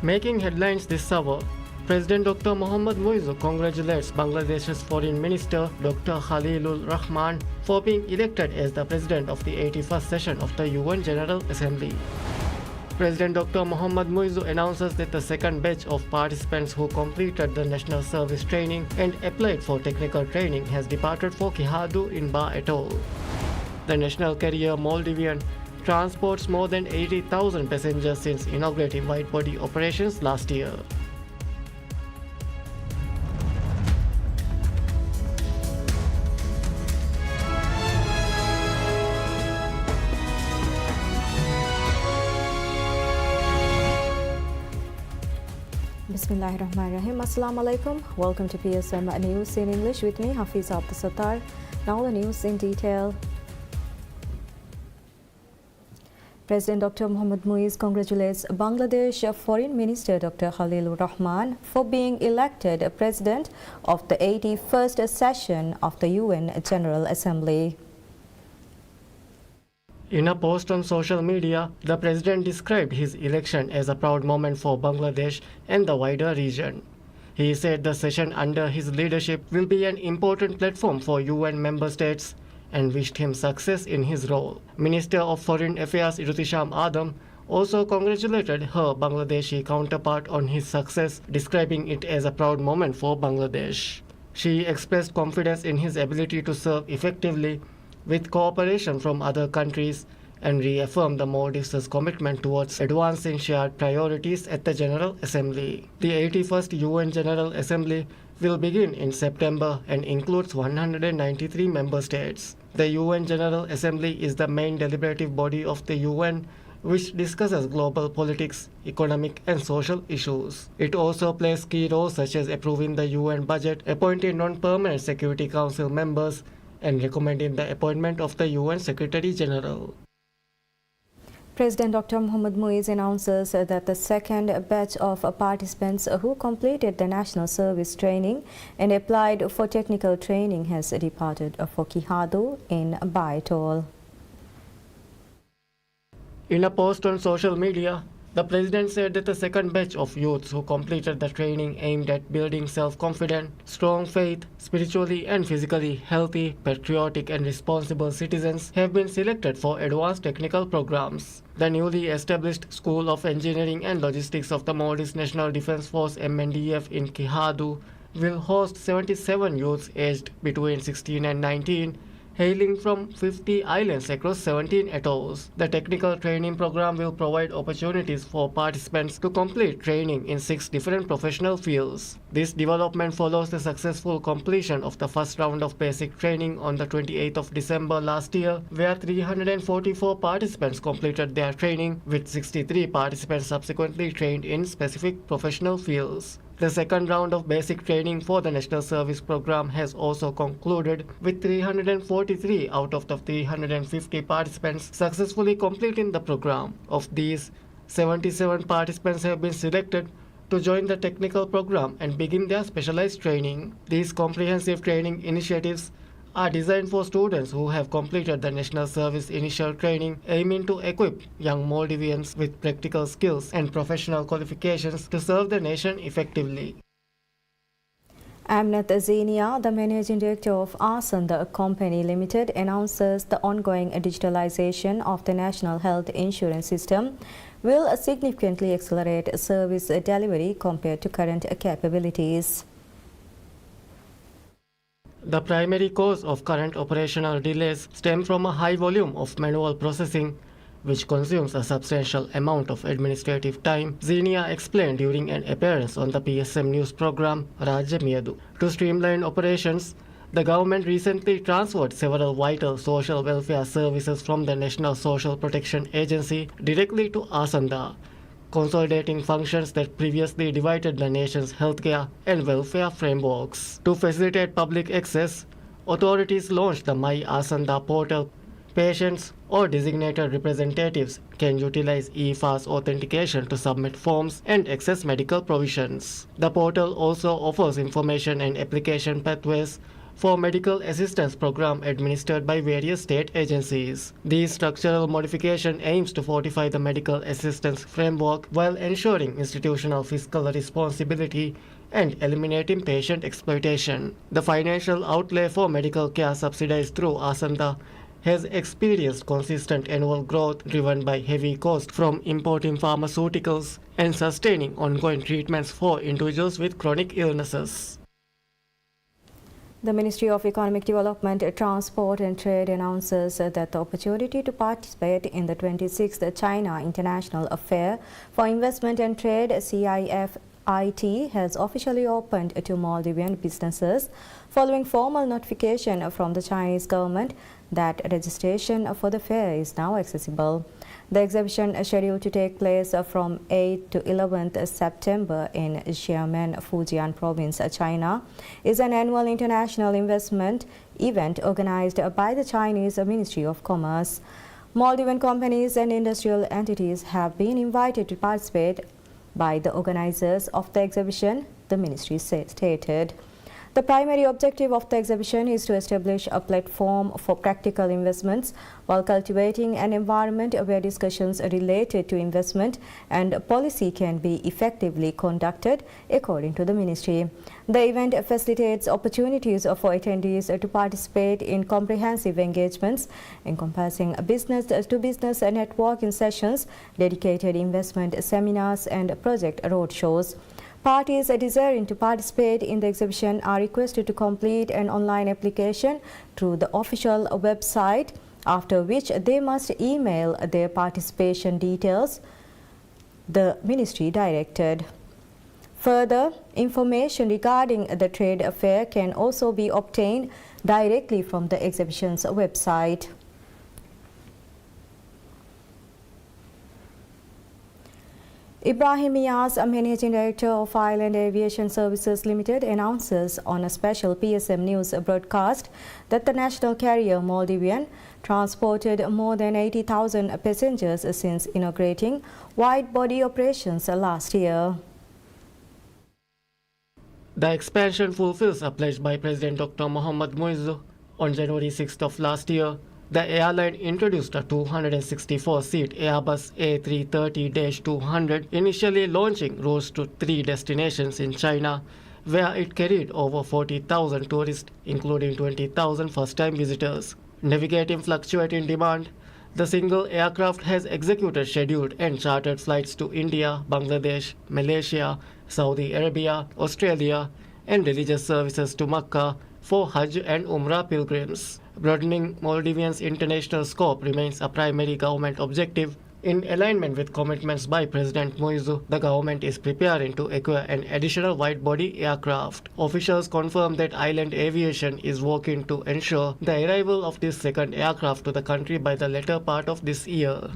Making headlines this hour, President Dr. Mohammad Muizzu congratulates Bangladesh's Foreign Minister Dr. Khalilur Rahman for being elected as the President of the 81st session of the UN General Assembly. President Dr. Mohammad Muizzu announces that the second batch of participants who completed the National Service Training and applied for technical training has departed for Kihadu in Ba Atoll. The national carrier Maldivian transports more than 80,000 passengers since inaugurating wide-body operations last year. Bismillahirrahmanirrahim. Assalamu alaikum. Welcome to PSM News in English with me, Hafiz Abdul Sattar. Now the news in detail. President Dr. Mohammad Muizzu congratulates Bangladesh Foreign Minister Dr. Khalilur Rahman for being elected President of the 81st session of the UN General Assembly. In a post on social media, the president described his election as a proud moment for Bangladesh and the wider region. He said the session under his leadership will be an important platform for UN member states and wished him success in his role. Minister of Foreign Affairs Irtisham Adam also congratulated her Bangladeshi counterpart on his success, describing it as a proud moment for Bangladesh. She expressed confidence in his ability to serve effectively with cooperation from other countries and reaffirmed the Maldives' commitment towards advancing shared priorities at the General Assembly. The 81st UN General Assembly will begin in September and includes 193 member states. The UN General Assembly is the main deliberative body of the UN, which discusses global politics, economic and social issues. It also plays key roles such as approving the UN budget, appointing non-permanent Security Council members, and recommending the appointment of the UN Secretary General. President Dr. Mohammad Muizzu announces that the second batch of participants who completed the National Service Training and applied for technical training has departed for Kihadu in Ba Atoll. In a post on social media, the president said that the second batch of youths who completed the training aimed at building self-confident, strong faith, spiritually and physically healthy, patriotic and responsible citizens have been selected for advanced technical programs. The newly established School of Engineering and Logistics of the Maldives National Defence Force MNDF in Kihadu will host 77 youths aged between 16 and 19, hailing from 50 islands across 17 atolls. The technical training program will provide opportunities for participants to complete training in 6 different professional fields. This development follows the successful completion of the first round of basic training on the 28th of December last year, where 344 participants completed their training, with 63 participants subsequently trained in specific professional fields. The second round of basic training for the National Service Program has also concluded, with 343 out of the 350 participants successfully completing the program. Of these, 77 participants have been selected to join the technical program and begin their specialized training. These comprehensive training initiatives are designed for students who have completed the National Service Initial Training, aiming to equip young Maldivians with practical skills and professional qualifications to serve the nation effectively. Amnat Zenia, the managing director of Asanda Company Limited, announces the ongoing digitalization of the national health insurance system will significantly accelerate service delivery compared to current capabilities. The primary cause of current operational delays stem from a high volume of manual processing, which consumes a substantial amount of administrative time, Zenia explained during an appearance on the PSM News program Rajya Miyadu. To streamline operations, the government recently transferred several vital social welfare services from the National Social Protection Agency directly to Asanda, consolidating functions that previously divided the nation's healthcare and welfare frameworks. To facilitate public access, authorities launched the My Asanda portal. Patients or designated representatives can utilize e-FAS authentication to submit forms and access medical provisions. The portal also offers information and application pathways for medical assistance program administered by various state agencies. This structural modification aims to fortify the medical assistance framework while ensuring institutional fiscal responsibility and eliminating patient exploitation. The financial outlay for medical care subsidized through Asanta has experienced consistent annual growth driven by heavy costs from importing pharmaceuticals and sustaining ongoing treatments for individuals with chronic illnesses. The Ministry of Economic Development, Transport and Trade announces that the opportunity to participate in the 26th China International Affair for Investment and Trade (CIFIT) has officially opened to Maldivian businesses following formal notification from the Chinese government that registration for the fair is now accessible. The exhibition is scheduled to take place from 8th to 11th September in Xiamen, Fujian Province, China, is an annual international investment event organized by the Chinese Ministry of Commerce. Maldivian companies and industrial entities have been invited to participate by the organizers of the exhibition, the ministry stated. The primary objective of the exhibition is to establish a platform for practical investments while cultivating an environment where discussions related to investment and policy can be effectively conducted, according to the ministry. The event facilitates opportunities for attendees to participate in comprehensive engagements encompassing business-to-business networking sessions, dedicated investment seminars and project roadshows. Parties desiring to participate in the exhibition are requested to complete an online application through the official website, after which they must email their participation details, the ministry directed. Further, information regarding the trade fair can also be obtained directly from the exhibition's website. Ibrahim Iyas, a managing director of Island Aviation Services Limited, announces on a special PSM News broadcast that the national carrier Maldivian transported more than 80,000 passengers since inaugurating wide-body operations last year. The expansion fulfills a pledge by President Dr. Mohammad Muizzu. On January 6th of last year, the airline introduced a 264-seat Airbus A330-200, initially launching routes to 3 destinations in China, where it carried over 40,000 tourists, including 20,000 first-time visitors. Navigating fluctuating demand, the single aircraft has executed scheduled and chartered flights to India, Bangladesh, Malaysia, Saudi Arabia, Australia, and religious services to Makkah for Hajj and Umrah pilgrims. Broadening Maldivians' international scope remains a primary government objective. In alignment with commitments by President Muizzu, the government is preparing to acquire an additional wide-body aircraft. Officials confirm that Island Aviation is working to ensure the arrival of this second aircraft to the country by the latter part of this year.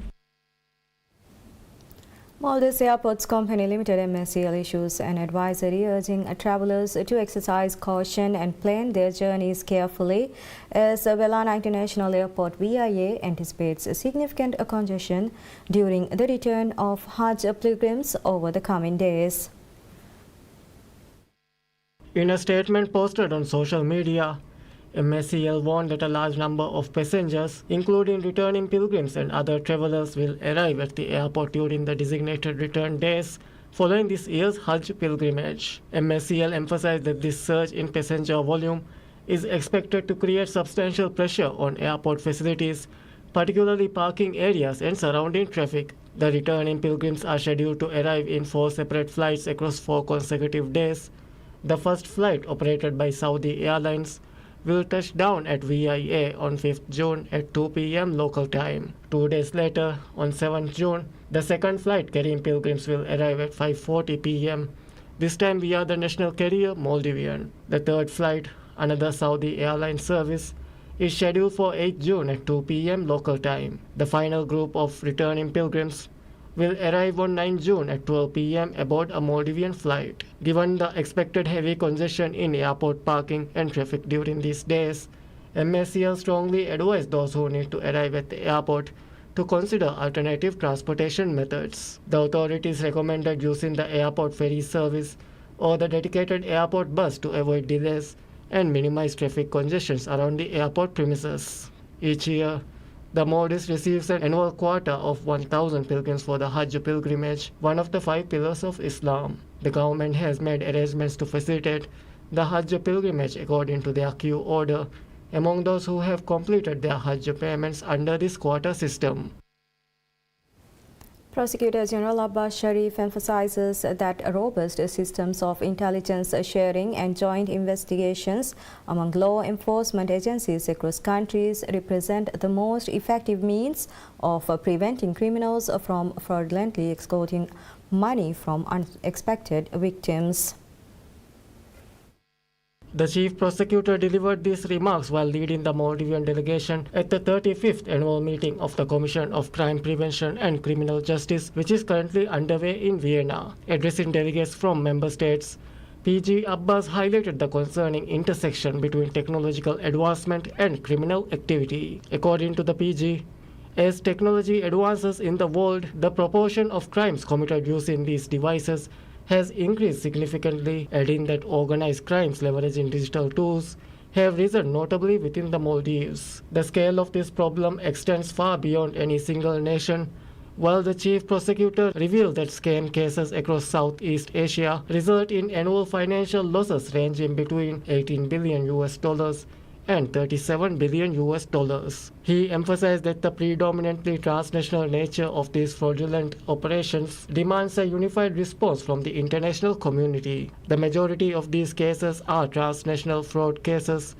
Maldives Airports Company Limited (MSCL) issues an advisory urging travellers to exercise caution and plan their journeys carefully, as Velana International Airport (VIA) anticipates a significant congestion during the return of Hajj pilgrims over the coming days. In a statement posted on social media, MSCL warned that a large number of passengers, including returning pilgrims and other travelers, will arrive at the airport during the designated return days following this year's Hajj pilgrimage. MSCL emphasized that this surge in passenger volume is expected to create substantial pressure on airport facilities, particularly parking areas and surrounding traffic. The returning pilgrims are scheduled to arrive in 4 separate flights across 4 consecutive days. The first flight, operated by Saudi Airlines, will touch down at VIA on 5th June at 2 p.m. local time. 2 days later, on 7th June, the second flight carrying pilgrims will arrive at 5:40 p.m., this time via the national carrier Maldivian. The third flight, another Saudi Airlines service, is scheduled for 8th June at 2 p.m. local time. The final group of returning pilgrims will arrive on 9 June at 12 p.m. aboard a Maldivian flight. Given the expected heavy congestion in airport parking and traffic during these days, MSCL strongly advised those who need to arrive at the airport to consider alternative transportation methods. The authorities recommended using the airport ferry service or the dedicated airport bus to avoid delays and minimize traffic congestions around the airport premises. Each year, the Maldives receives an annual quota of 1,000 pilgrims for the Hajj pilgrimage, one of the 5 pillars of Islam. The government has made arrangements to facilitate the Hajj pilgrimage according to their queue order among those who have completed their Hajj payments under this quota system. Prosecutor General Abbas Sharif emphasizes that robust systems of intelligence sharing and joint investigations among law enforcement agencies across countries represent the most effective means of preventing criminals from fraudulently extorting money from unexpected victims. The chief prosecutor delivered these remarks while leading the Maldivian delegation at the 35th annual meeting of the Commission of Crime Prevention and Criminal Justice, which is currently underway in Vienna. Addressing delegates from member states, PG Abbas highlighted the concerning intersection between technological advancement and criminal activity. According to the PG, as technology advances in the world, the proportion of crimes committed using these devices has increased significantly, adding that organized crimes leveraging digital tools have risen notably within the Maldives. The scale of this problem extends far beyond any single nation, while the chief prosecutor revealed that scam cases across Southeast Asia result in annual financial losses ranging between 18 billion US dollars and 37 billion US dollars. He emphasized that the predominantly transnational nature of these fraudulent operations demands a unified response from the international community. The majority of these cases are transnational fraud cases,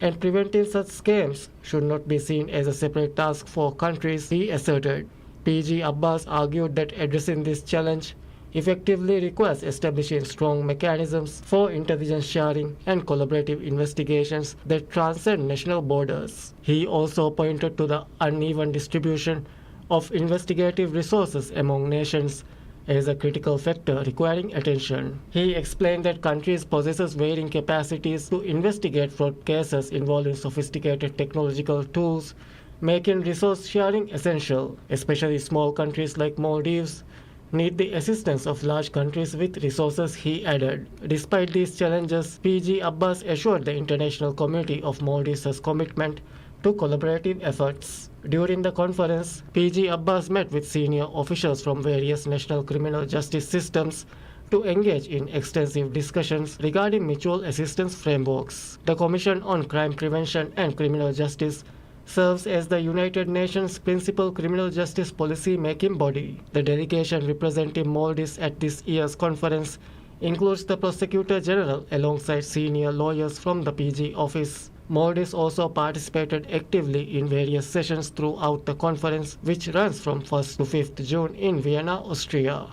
and preventing such scams should not be seen as a separate task for countries, he asserted. PG Abbas argued that addressing this challenge effectively requires establishing strong mechanisms for intelligence sharing and collaborative investigations that transcend national borders. He also pointed to the uneven distribution of investigative resources among nations as a critical factor requiring attention. He explained that countries possess varying capacities to investigate fraud cases involving sophisticated technological tools, making resource sharing essential. Especially small countries like Maldives need the assistance of large countries with resources, he added. Despite these challenges, PG Abbas assured the international community of Maldives' commitment to collaborative efforts. During the conference, PG Abbas met with senior officials from various national criminal justice systems to engage in extensive discussions regarding mutual assistance frameworks. The Commission on Crime Prevention and Criminal Justice serves as the United Nations principal criminal justice policy-making body. The delegation representing Maldives at this year's conference includes the Prosecutor General alongside senior lawyers from the PG office. Maldives also participated actively in various sessions throughout the conference, which runs from 1st to 5th June in Vienna, Austria.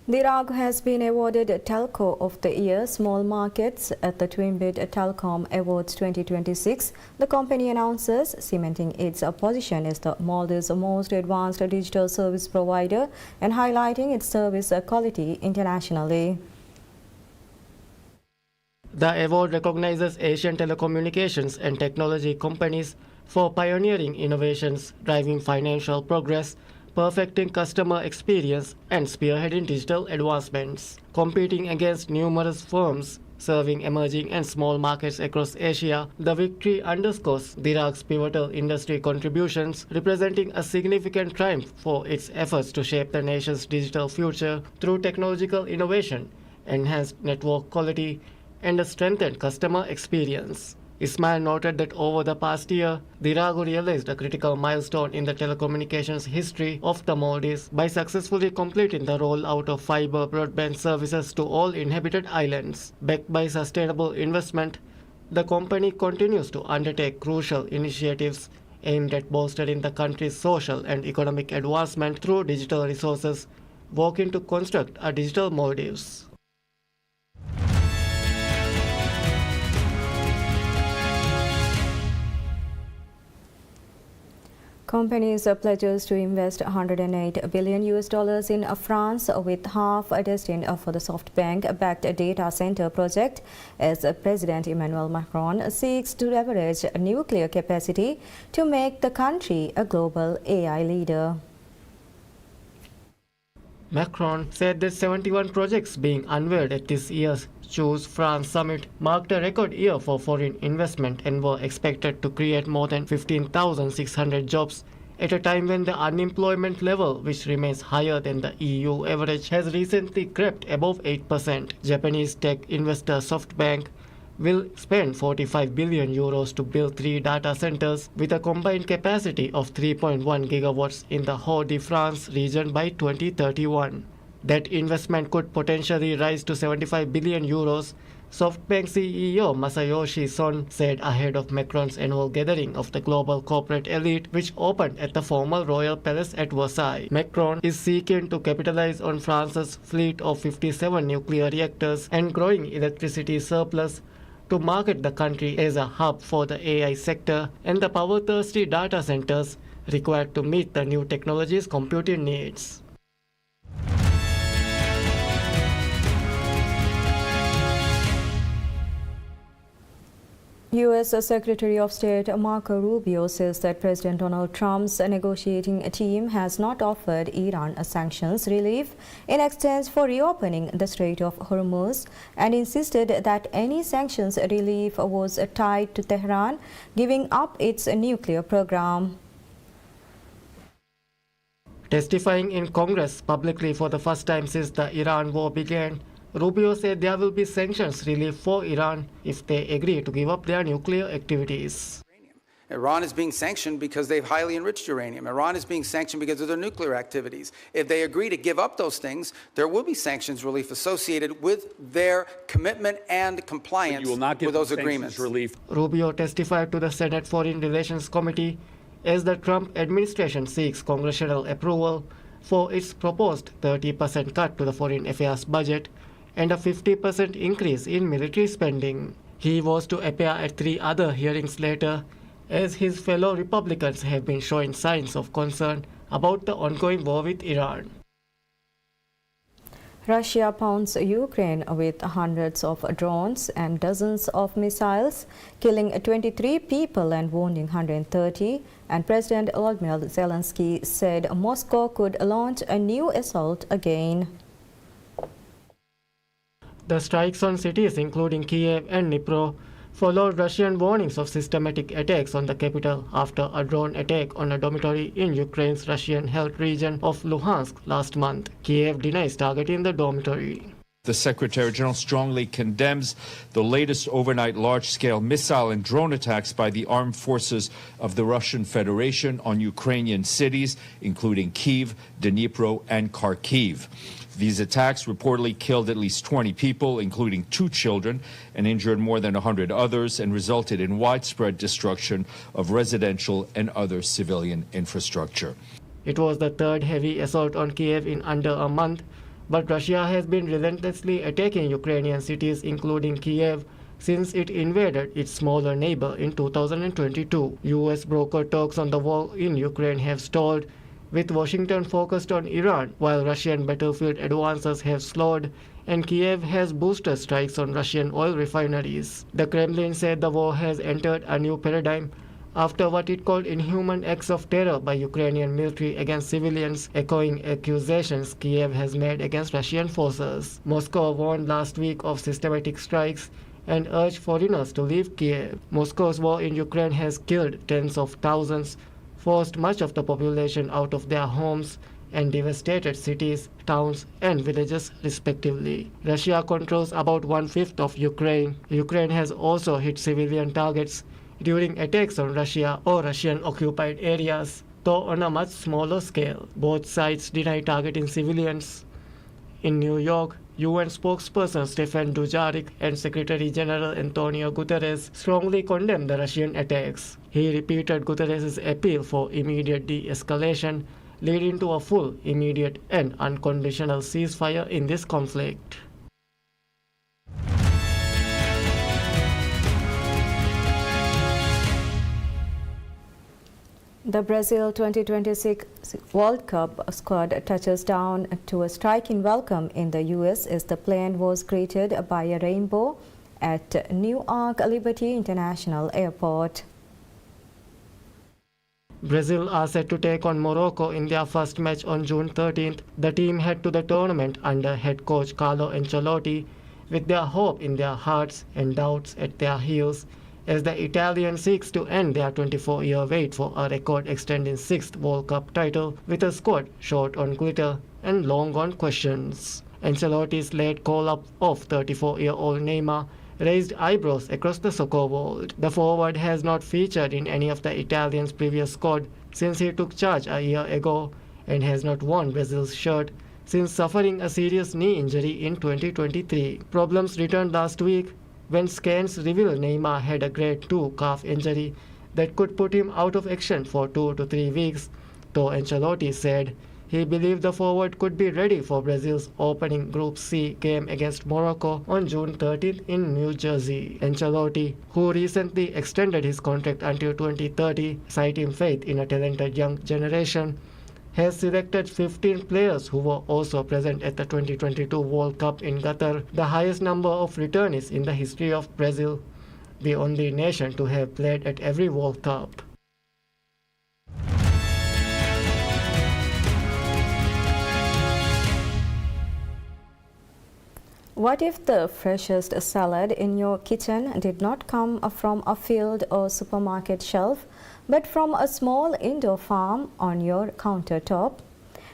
Dirag has been awarded Telco of the Year Small Markets at the Twimbit Telecom Awards 2026. The company announces, cementing its position as the Maldives' most advanced digital service provider and highlighting its service quality internationally. The award recognizes Asian telecommunications and technology companies for pioneering innovations, driving financial progress, perfecting customer experience, and spearheading digital advancements. Competing against numerous firms serving emerging and small markets across Asia, the victory underscores Dirag's pivotal industry contributions, representing a significant triumph for its efforts to shape the nation's digital future through technological innovation, enhanced network quality, and a strengthened customer experience. Ismail noted that over the past year, Dirag realized a critical milestone in the telecommunications history of the Maldives by successfully completing the rollout of fiber broadband services to all inhabited islands. Backed by sustainable investment, the company continues to undertake crucial initiatives aimed at bolstering the country's social and economic advancement through digital resources, working to construct a digital Maldives. Companies pledges to invest 108 billion US dollars in France, with half destined for the SoftBank-backed data center project, as President Emmanuel Macron seeks to leverage nuclear capacity to make the country a global AI leader. Macron said that 71 projects being unveiled at this year's Choose France summit marked a record year for foreign investment and were expected to create more than 15,600 jobs at a time when the unemployment level, which remains higher than the EU average, has recently crept above 8%. Japanese tech investor SoftBank will spend 45 billion euros to build 3 data centers with a combined capacity of 3.1 gigawatts in the Hauts-de-France region by 2031. That investment could potentially rise to 75 billion euros, SoftBank CEO Masayoshi Son said ahead of Macron's annual gathering of the global corporate elite, which opened at the former royal palace at Versailles. Macron is seeking to capitalize on France's fleet of 57 nuclear reactors and growing electricity surplus to market the country as a hub for the AI sector and the power-thirsty data centers required to meet the new technology's computing needs. U.S. Secretary of State Marco Rubio says that President Donald Trump's negotiating team has not offered Iran a sanctions relief in exchange for reopening the Strait of Hormuz and insisted that any sanctions relief was tied to Tehran giving up its nuclear program. Testifying in Congress publicly for the first time since the Iran war began, Rubio said there will be sanctions relief for Iran if they agree to give up their nuclear activities. Iran is being sanctioned because they've highly enriched uranium. Iran is being sanctioned because of their nuclear activities. If they agree to give up those things, there will be sanctions relief associated with their commitment and compliance with those agreements. Relief. Rubio testified to the Senate Foreign Relations Committee as the Trump administration seeks congressional approval for its proposed 30% cut to the foreign affairs budget and a 50% increase in military spending. He was to appear at 3 other hearings later, as his fellow Republicans have been showing signs of concern about the ongoing war with Iran. Russia pounds Ukraine with hundreds of drones and dozens of missiles, killing 23 people and wounding 130, and President Volodymyr Zelensky said Moscow could launch a new assault again. The strikes on cities including Kiev and Dnipro followed Russian warnings of systematic attacks on the capital after a drone attack on a dormitory in Ukraine's Russian-held region of Luhansk last month. Kiev denies targeting the dormitory. The Secretary General strongly condemns the latest overnight large-scale missile and drone attacks by the armed forces of the Russian Federation on Ukrainian cities, including Kyiv, Dnipro, and Kharkiv. These attacks reportedly killed at least 20 people, including 2 children, and injured more than 100 others, and resulted in widespread destruction of residential and other civilian infrastructure. It was the 3rd heavy assault on Kiev in under a month, but Russia has been relentlessly attacking Ukrainian cities, including Kiev, since it invaded its smaller neighbor in 2022. US brokered talks on the war in Ukraine have stalled, with Washington focused on Iran, while Russian battlefield advances have slowed, and Kiev has boosted strikes on Russian oil refineries. The Kremlin said the war has entered a new paradigm after what it called inhuman acts of terror by Ukrainian military against civilians, echoing accusations Kiev has made against Russian forces. Moscow warned last week of systematic strikes and urged foreigners to leave Kiev. Moscow's war in Ukraine has killed tens of thousands, forced much of the population out of their homes, and devastated cities, towns, and villages respectively. Russia controls about 1/5 of Ukraine. Ukraine has also hit civilian targets during attacks on Russia or Russian-occupied areas, though on a much smaller scale. Both sides deny targeting civilians. In New York, UN spokesperson Stefan Dujarric and Secretary General Antonio Guterres strongly condemned the Russian attacks. He repeated Guterres' appeal for immediate de-escalation, leading to a full, immediate, and unconditional ceasefire in this conflict. The Brazil 2026 World Cup squad touches down to a striking welcome in the U.S. as the plane was greeted by a rainbow at Newark Liberty International Airport. Brazil are set to take on Morocco in their first match on June 13th. The team head to the tournament under head coach Carlo Ancelotti with their hope in their hearts and doubts at their heels, as the Italian seeks to end their 24-year wait for a record-extending sixth World Cup title with a squad short on glitter and long on questions. Ancelotti's late call-up of 34-year-old Neymar raised eyebrows across the soccer world. The forward has not featured in any of the Italians' previous squad since he took charge a year ago and has not worn Brazil's shirt since suffering a serious knee injury in 2023. Problems returned last week when scans reveal Neymar had a grade 2 calf injury that could put him out of action for 2 to 3 weeks, though Ancelotti said he believed the forward could be ready for Brazil's opening Group C game against Morocco on June 13th in New Jersey. Ancelotti, who recently extended his contract until 2030, citing faith in a talented young generation, has selected 15 players who were also present at the 2022 World Cup in Qatar, the highest number of returnees in the history of Brazil, the only nation to have played at every World Cup. What if the freshest salad in your kitchen did not come from a field or supermarket shelf, but from a small indoor farm on your countertop?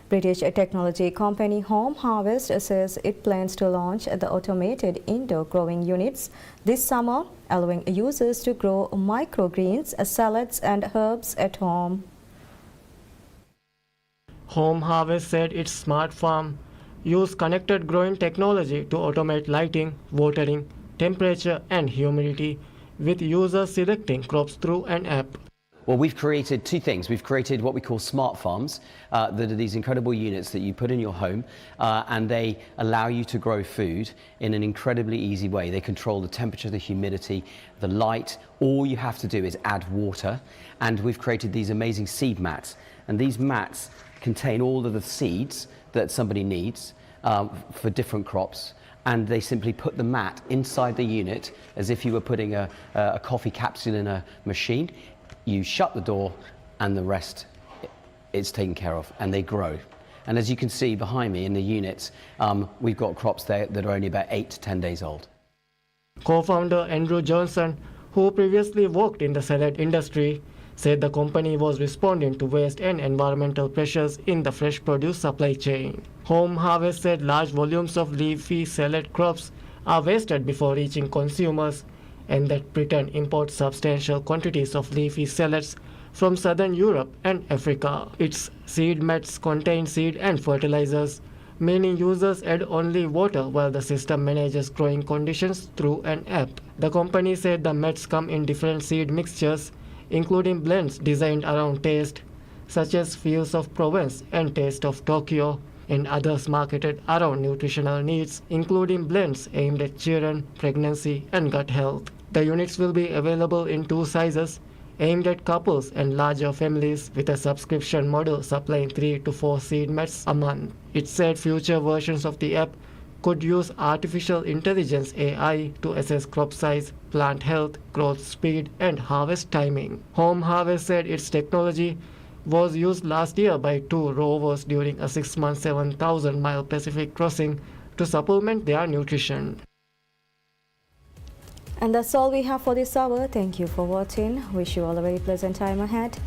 British technology company Home Harvest says it plans to launch the automated indoor growing units this summer, allowing users to grow microgreens, salads and herbs at home. Home Harvest said its smart farm use connected growing technology to automate lighting, watering, temperature and humidity, with users selecting crops through an app. Well, we've created two things. We've created what we call smart farms, that are these incredible units that you put in your home, and they allow you to grow food in an incredibly easy way. They control the temperature, the humidity, the light. All you have to do is add water, and we've created these amazing seed mats. And these mats contain all of the seeds that somebody needs for different crops, and they simply put the mat inside the unit as if you were putting a coffee capsule in a machine. You shut the door and the rest it's taken care of, and they grow. And as you can see behind me in the units, we've got crops there that are only about 8 to 10 days old. Co-founder Andrew Johnson, who previously worked in the salad industry, said the company was responding to waste and environmental pressures in the fresh produce supply chain. Home Harvest said large volumes of leafy salad crops are wasted before reaching consumers, and that Britain imports substantial quantities of leafy salads from southern Europe and Africa. Its seed mats contain seed and fertilizers, meaning users add only water while the system manages growing conditions through an app. The company said the mats come in different seed mixtures, including blends designed around taste, such as Fields of Provence and Taste of Tokyo, and others marketed around nutritional needs, including blends aimed at children, pregnancy, and gut health. The units will be available in 2 sizes, aimed at couples and larger families, with a subscription model supplying 3 to 4 seed mats a month. It said future versions of the app could use artificial intelligence AI to assess crop size, plant health, growth speed, and harvest timing. Home Harvest said its technology was used last year by 2 rovers during a 6-month, 7,000-mile Pacific crossing to supplement their nutrition. And that's all we have for this hour. Thank you for watching. Wish you all a very pleasant time ahead.